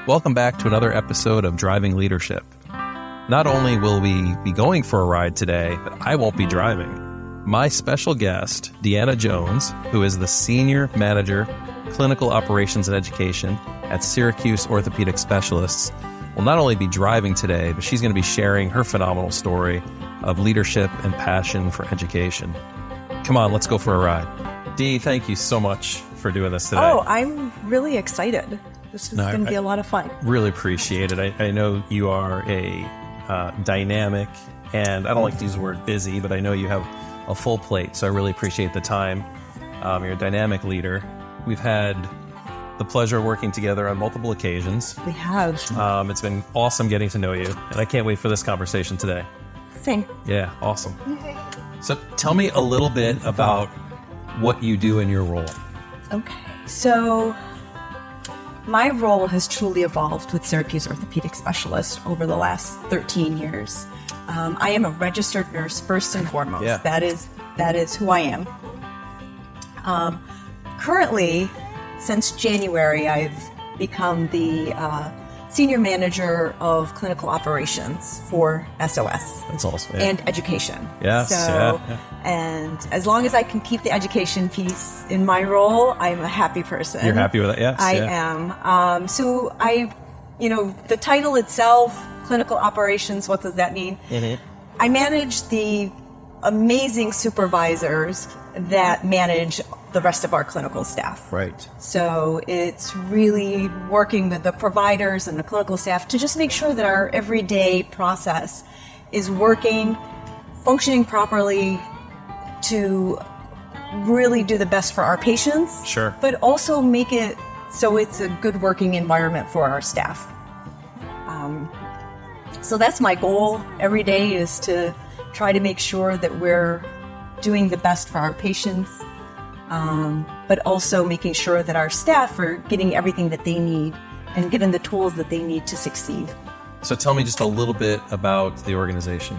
Welcome back to another episode of Driving Leadership. Not only will we be going for a ride today, but I won't be driving. My special guest, Deanna Jones, who is the Senior Manager, Clinical Operations and Education at Syracuse Orthopedic Specialists, will not only be driving today, but she's going to be sharing her phenomenal story of leadership and passion for education. Come on, let's go for a ride. Dee, thank you so much for doing this today. Oh, I'm really excited. This is going to be a lot of fun. Really appreciate it. I know you are a dynamic, and I don't like to use the word busy, but I know you have a full plate, so I really appreciate the time. You're a dynamic leader. We've had the pleasure of working together on multiple occasions. We have. It's been awesome getting to know you, and I can't wait for this conversation today. Same. Yeah, awesome. So tell me a little bit about what you do in your role. Okay. So my role has truly evolved with Syracuse Orthopedic Specialist over the last 13 years. I am a registered nurse first and foremost. Yeah. That is who I am. Currently, since January, I've become the Senior Manager of Clinical Operations for SOS. That's awesome. Yeah. And education. Yes. Yeah. And as long as I can keep the education piece in my role, I'm a happy person. You're happy with it? Yes. I am. So the title itself, Clinical Operations, what does that mean? Mm-hmm. I manage the amazing supervisors that manage the rest of our clinical staff. Right. So it's really working with the providers and the clinical staff to just make sure that our everyday process is working, functioning properly to really do the best for our patients. Sure. But also make it so it's a good working environment for our staff. So that's my goal every day, is to try to make sure that we're doing the best for our patients, but also making sure that our staff are getting everything that they need and given the tools that they need to succeed. So tell me just a little bit about the organization.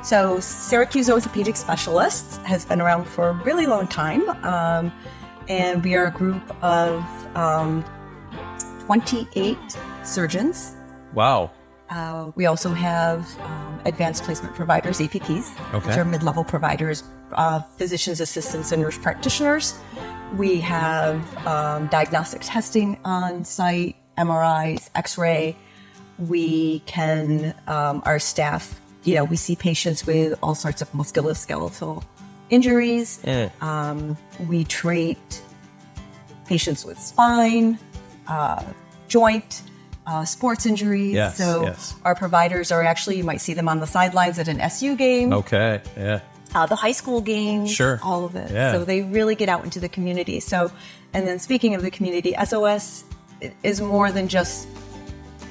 So Syracuse Orthopedic Specialists has been around for a really long time, and we are a group of 28 surgeons. Wow. We also have advanced placement providers, APPs, which are mid-level providers, physician's assistants and nurse practitioners. We have diagnostic testing on site, MRIs, X-ray. We can, our staff, we see patients with all sorts of musculoskeletal injuries. We treat patients with spine, joint, sports injuries. Yes, Our providers are actually, you might see them on the sidelines at an SU game. Okay, yeah. The high school games, sure. All of it. Yeah. So they really get out into the community. So, and then speaking of the community, SOS is more than just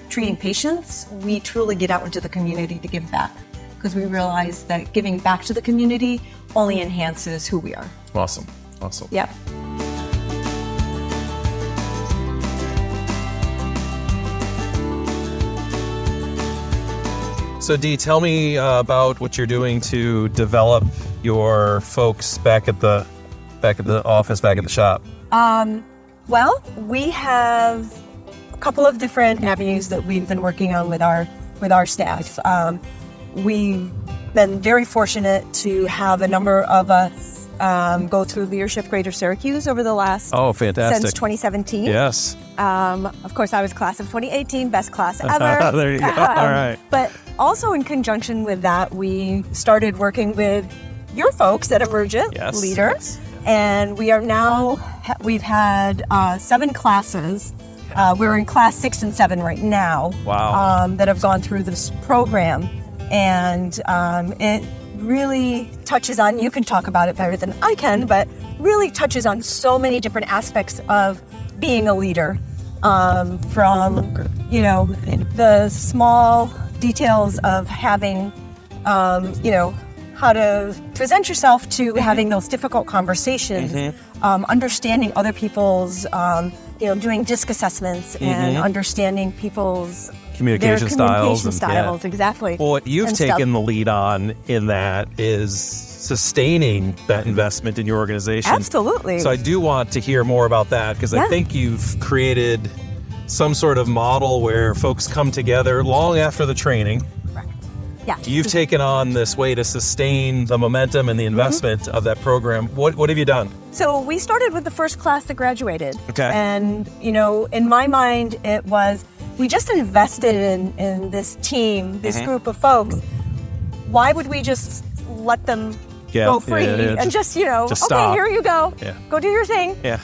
treating patients. We truly get out into the community to give back, because we realize that giving back to the community only enhances who we are. Awesome. Yep. So Dee, tell me about what you're doing to develop your folks back at the office, back at the shop. Well, we have a couple of different avenues that we've been working on with our staff. We've been very fortunate to have a number of us go through Leadership Greater Syracuse over the last fantastic. Since 2017. Yes. Of course, I was class of 2018, best class ever. There you go. All right. But also in conjunction with that, we started working with your folks at Emergent Leader. Yes. And we are now, we've had 7 classes. We're in class 6 and 7 right now. Wow. That have gone through this program. And it really touches on, you can talk about it better than I can, but really touches on so many different aspects of being a leader. From, the small details of having, how to present yourself, to having those difficult conversations, understanding other people's, doing DISC assessments and understanding people's communication styles. Exactly. Well, what you've taken the lead on in that is sustaining that investment in your organization. Absolutely. So I do want to hear more about that, because I think you've created some sort of model where folks come together long after the training. Correct. Yeah. You've taken on this way to sustain the momentum and the investment of that program. What have you done? So we started with the first class that graduated. Okay. And, in my mind, it was, we just invested in this team, this group of folks. Why would we just let them go free and just stop. Here you go. Yeah. Go do your thing. Yeah.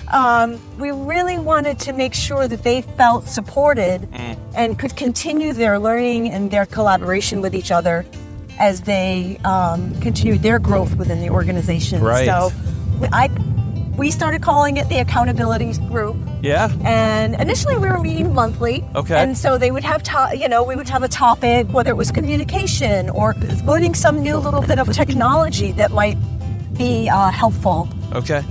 We really wanted to make sure that they felt supported and could continue their learning and their collaboration with each other as they continued their growth within the organization. Right. So we started calling it the accountability group. Yeah. And initially we were meeting monthly. Okay. And so they would have, we would have a topic, whether it was communication or learning some new little bit of technology that might be helpful. Okay.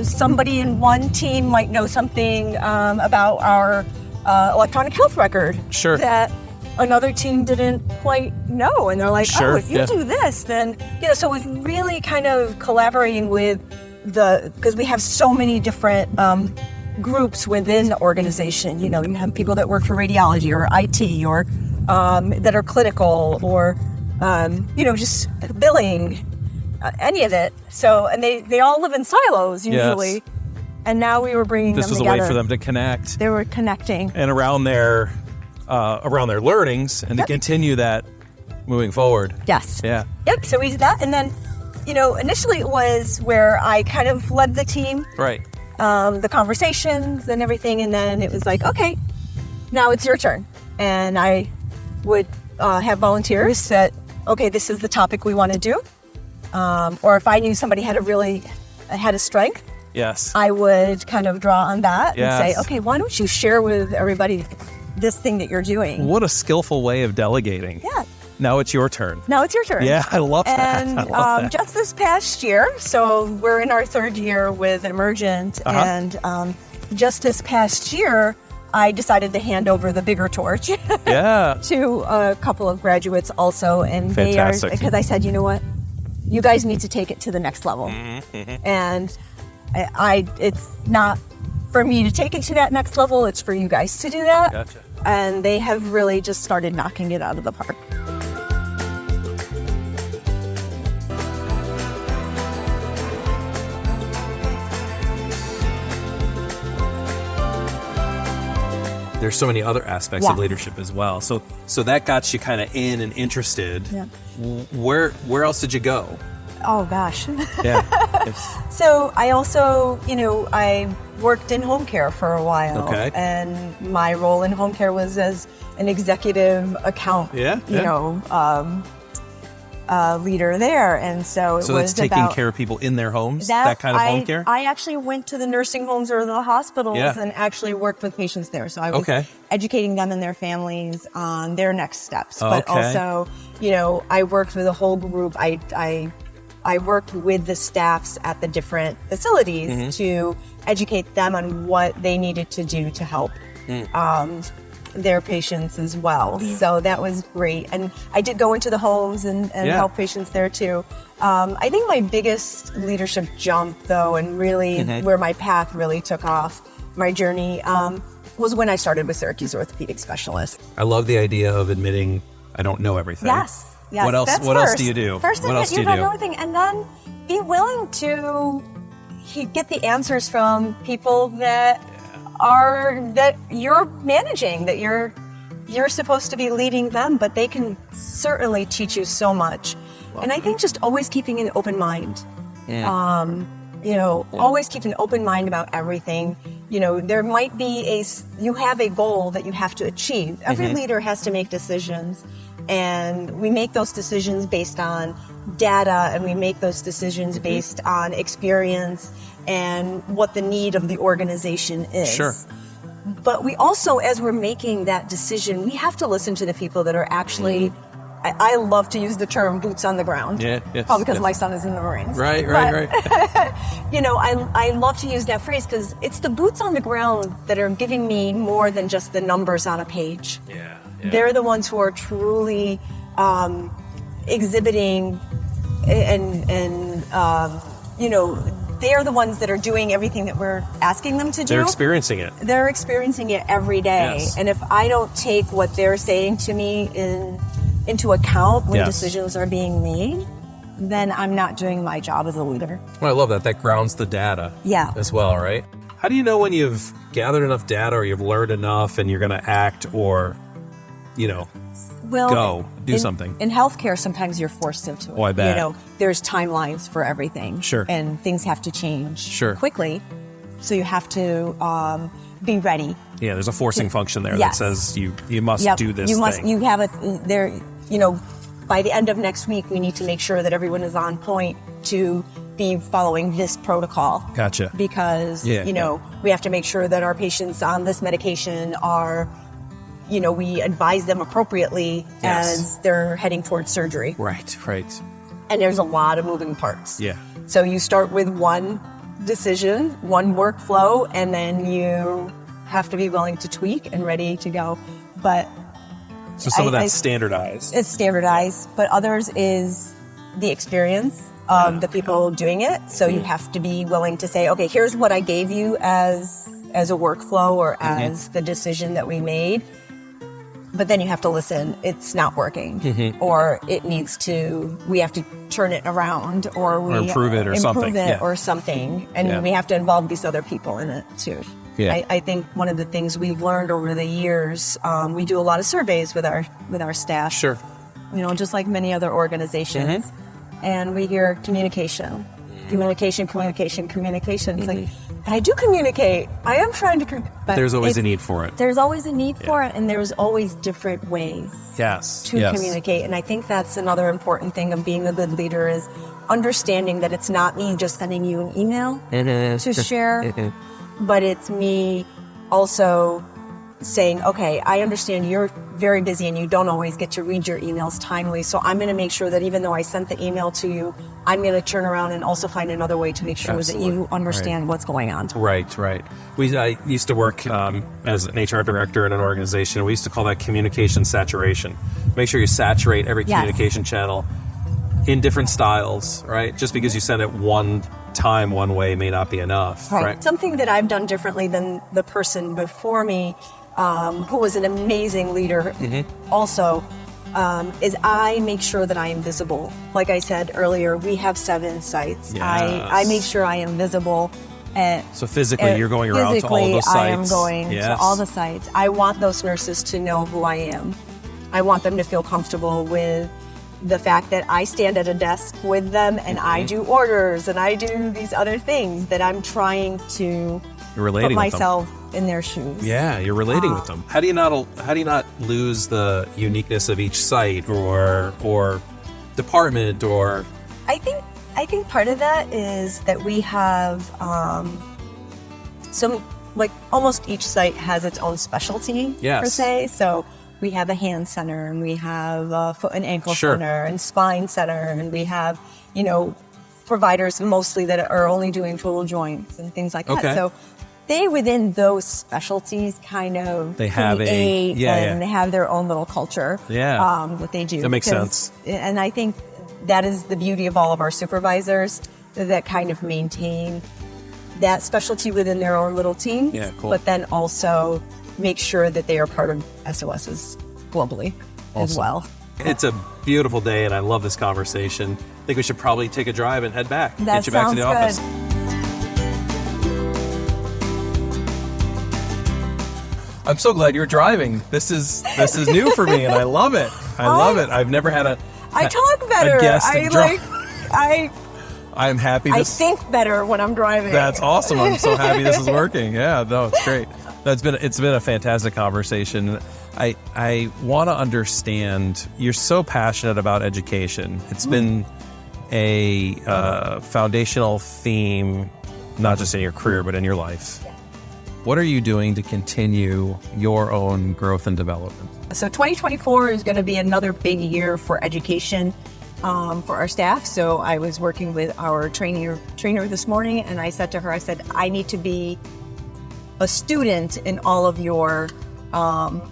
Somebody in one team might know something about our electronic health record. Sure. That another team didn't quite know. And they're like, sure. if you do this, then, so it was really kind of collaborating with because we have so many different groups within the organization. You have people that work for radiology or IT or that are clinical or, just billing, any of it. So, and they all live in silos usually. Yes. And now we were bringing them together. This was a way for them to connect. They were connecting. And around their learnings and to continue that moving forward. Yes. Yeah. Yep. So we did that. And then, initially it was where I kind of led the team. Right. The conversations and everything. And then it was like, okay, now it's your turn. And I would have volunteers that, okay, this is the topic we want to do. Or if I knew somebody had a strength, yes, I would kind of draw on that yes. and say, okay, why don't you share with everybody this thing that you're doing? What a skillful way of delegating. Yeah. Now it's your turn. Now it's your turn. Yeah, I love that. And I love that. Just this past year, so we're in our third year with Emergent, and just this past year, I decided to hand over the bigger torch yeah. to a couple of graduates also. And fantastic. because I said, you know what? You guys need to take it to the next level. Mm-hmm. And it's not for me to take it to that next level, it's for you guys to do that. Gotcha. And they have really just started knocking it out of the park. There's so many other aspects of leadership as well. So that got you kind of in and interested. Yeah. Where else did you go? Oh gosh. Yeah. So I also, I worked in home care for a while. Okay. And my role in home care was as an executive account, leader there. And so it was that's taking care of people in their homes, that kind of home care? I actually went to the nursing homes or the hospitals and actually worked with patients there. So I was educating them and their families on their next steps. But also, I worked with a whole group. I worked with the staffs at the different facilities to educate them on what they needed to do to help their patients as well. So that was great. And I did go into the homes and help patients there too. I think my biggest leadership jump though, and really where my path really took off, my journey, was when I started with Syracuse Orthopedic Specialists. I love the idea of admitting I don't know everything. Yes. What else? What else do you do? First, what else do you you don't do? know anything, and then be willing to get the answers from people that you're managing, that you're supposed to be leading them, but they can certainly teach you so much. And I think just always keeping an open mind. Always keep an open mind about everything. There might be you have a goal that you have to achieve. Every leader has to make decisions, and we make those decisions based on data, and we make those decisions based on experience and what the need of the organization is. Sure. But we also, as we're making that decision, we have to listen to the people that are actually, I love to use the term boots on the ground. Yeah, yes, probably because my son is in the Marines. Right. I love to use that phrase because it's the boots on the ground that are giving me more than just the numbers on a page. Yeah. They're the ones who are truly exhibiting and they are the ones that are doing everything that we're asking them to do. They're experiencing it. They're experiencing it every day. Yes. And if I don't take what they're saying to me into account when decisions are being made, then I'm not doing my job as a leader. Well, I love that. That grounds the data as well, right? How do you know when you've gathered enough data or you've learned enough and you're going to act or, do something? In healthcare, sometimes you're forced into it. Oh, I bet. There's timelines for everything. Sure. And things have to change quickly. So you have to be ready. Yeah, there's a forcing function there that says you must do this thing. You have it there, by the end of next week, we need to make sure that everyone is on point to be following this protocol. Gotcha. Because, we have to make sure that our patients on this medication are, we advise them appropriately as they're heading towards surgery. Right. And there's a lot of moving parts. Yeah. So you start with one decision, one workflow, and then you have to be willing to tweak and ready to go. But so some of that's standardized. It's standardized, but others is the experience of the people doing it. So you have to be willing to say, okay, here's what I gave you as a workflow or as the decision that we made. But then you have to listen, it's not working, or we have to turn it around, or improve it or something. Or something. And we have to involve these other people in it too. Yeah. I think one of the things we've learned over the years, we do a lot of surveys with our staff. Sure. Just like many other organizations. And we hear communication. It's like, I do communicate. I am trying to but there's always a need for it. There's always a need for it, and there's always different ways to communicate. And I think that's another important thing of being a good leader is understanding that it's not me just sending you an email to share, but it's me also saying, okay, I understand you're very busy and you don't always get to read your emails timely. So I'm going to make sure that even though I sent the email to you, I'm going to turn around and also find another way to make sure that you understand what's going on. Right. I used to work as an HR director in an organization. We used to call that communication saturation. Make sure you saturate every communication channel in different styles, right? Just because you send it one time, one way may not be enough. Right. Something that I've done differently than the person before me, who was an amazing leader also, is I make sure that I am visible. Like I said earlier, we have 7 sites. Yes. I make sure I am visible. So physically, you're going around to all those sites. I am going to all the sites. I want those nurses to know who I am. I want them to feel comfortable with the fact that I stand at a desk with them and I do orders and I do these other things that I'm trying to put myself in their shoes. Yeah, you're relating with them. How do you not lose the uniqueness of each site or department or? I think part of that is that we have some, like almost each site has its own specialty per se. So we have a hand center and we have a foot and ankle center and spine center, and we have, providers mostly that are only doing total joints and things like that. So they, within those specialties, kind of they have and they have their own little culture. What they do. That makes sense. And I think that is the beauty of all of our supervisors, that kind of maintain that specialty within their own little team. Yeah, cool. But then also make sure that they are part of SOSs globally as well. It's a beautiful day, and I love this conversation. I think we should probably take a drive and head back. That get you back to the office. I'm so glad you're driving. This is new for me, and I love it. I love it. I've never had I talk better. A guest I'm happy. I think better when I'm driving. That's awesome. I'm so happy this is working. Yeah, no, it's great. It's been a fantastic conversation. I want to understand, you're so passionate about education. It's been a foundational theme, not just in your career, but in your life. What are you doing to continue your own growth and development? So 2024 is going to be another big year for education for our staff. So I was working with our trainer this morning, and I said to her, I need to be a student in all of your classes.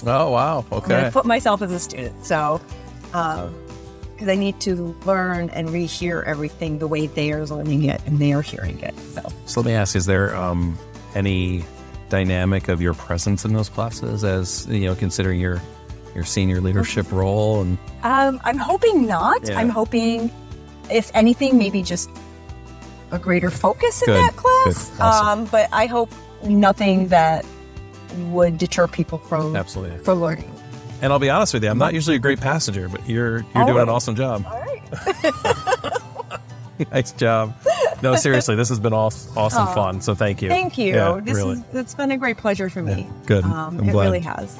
Oh, wow. Okay. I'm going to put myself as a student. So because I need to learn and rehear everything the way they are learning it and they are hearing it. So let me ask, is there any dynamic of your presence in those classes as, considering your senior leadership role? And I'm hoping not. Yeah. I'm hoping, if anything, maybe just a greater focus in that class. Good. Awesome. But I hope nothing that would deter people from learning. And I'll be honest with you, I'm not usually a great passenger, but you're doing an awesome job. All right. Nice job. No, seriously, this has been awesome fun. So thank you. Thank you. Yeah, It's been a great pleasure for me. Good. It really has.